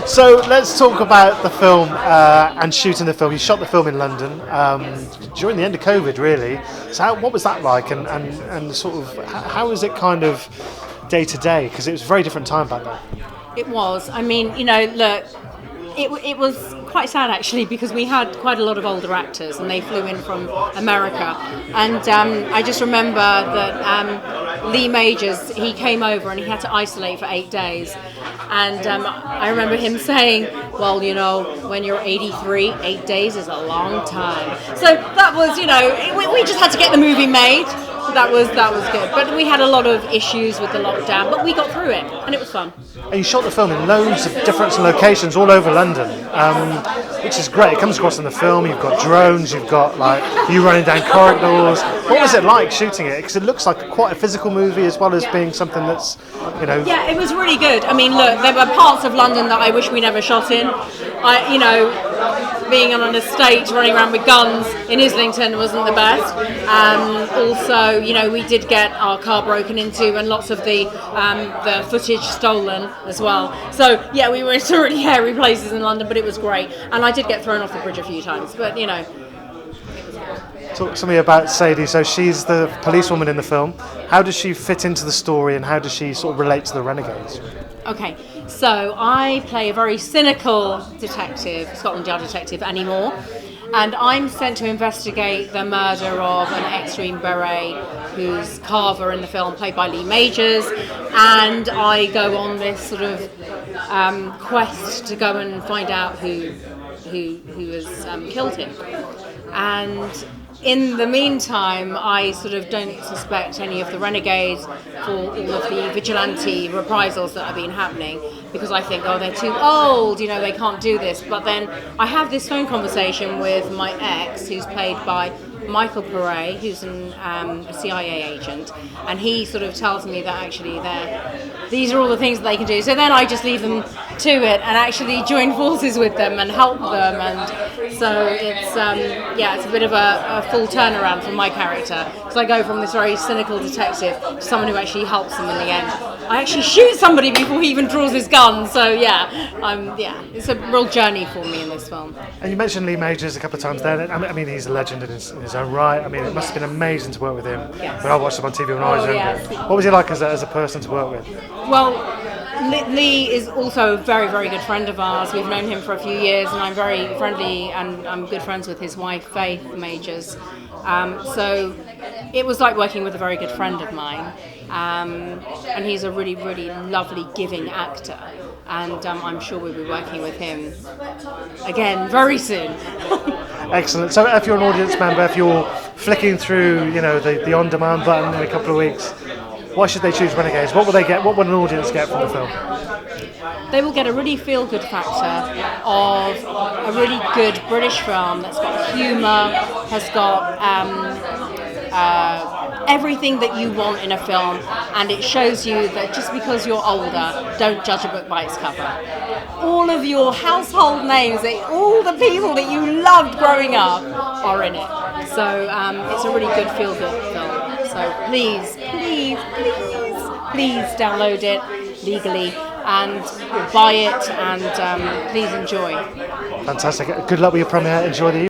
So let's talk about the film and shooting the film. You shot the film in London during the end of COVID, really. So what was that like, and sort of how was it kind of day to day? Because it was a very different time back then. It was. I mean, look, it was quite sad actually, because we had quite a lot of older actors and they flew in from America, and I just remember that Lee Majors, he came over and he had to isolate for 8 days, and I remember him saying, well, when you're 83, 8 days is a long time. So that was, we just had to get the movie made. That was good, but we had a lot of issues with the lockdown, but we got through it and it was fun. And you shot the film in loads of different locations all over London, which is great. It comes across in the film. You've got drones, you've got you running down corridors. What was it like shooting it? Because it looks like quite a physical movie as well as being something that's, Yeah, it was really good. I mean, look, there were parts of London that I wish we never shot in. Being on an estate, running around with guns in Islington wasn't the best. Also, we did get our car broken into and lots of the footage stolen as well. So, yeah, we were in some really hairy places in London, but it was great. And I did get thrown off the bridge a few times, but, Talk to me about Sadie. So she's the policewoman in the film. How does she fit into the story and how does she sort of relate to the Renegades? Okay, so I play a very cynical detective, Scotland Yard detective, Annie Moore, and I'm sent to investigate the murder of an ex-Marine beret who's Carver in the film, played by Lee Majors, and I go on this sort of quest to go and find out who has killed him. And in the meantime, I sort of don't suspect any of the Renegades for all of the vigilante reprisals that have been happening, because I think, they're too old, they can't do this. But then I have this phone conversation with my ex, who's played by Michael Paré, who's a CIA agent, and he sort of tells me that actually these are all the things that they can do. So then I just leave them to it and actually join forces with them and help them, and so it's it's a bit of a full turnaround for my character, because I go from this very cynical detective to someone who actually helps them in the end. I actually shoot somebody before he even draws his gun, so it's a real journey for me in this film. And you mentioned Lee Majors a couple of times there. I mean, he's a legend in his own right. I mean, it must have been amazing to work with him. Yes. When I watched him on TV when I was younger. Yes. What was he like as a person to work with? Well, Lee is also a very, very good friend of ours. We've known him for a few years, and I'm very friendly, and I'm good friends with his wife, Faith Majors. So it was like working with a very good friend of mine. And he's a really, really lovely, giving actor. And I'm sure we'll be working with him again very soon. Excellent. So if you're an audience member, if you're flicking through, the on-demand button in a couple of weeks, why should they choose Renegades? What will they get? What will an audience get from the film? They will get a really feel-good factor of a really good British film that's got humour, has got everything that you want in a film, and it shows you that just because you're older, don't judge a book by its cover. All of your household names, all the people that you loved growing up are in it. So it's a really good feel-good film. So please download it legally and buy it, and please enjoy. Fantastic. Good luck with your premiere. Enjoy the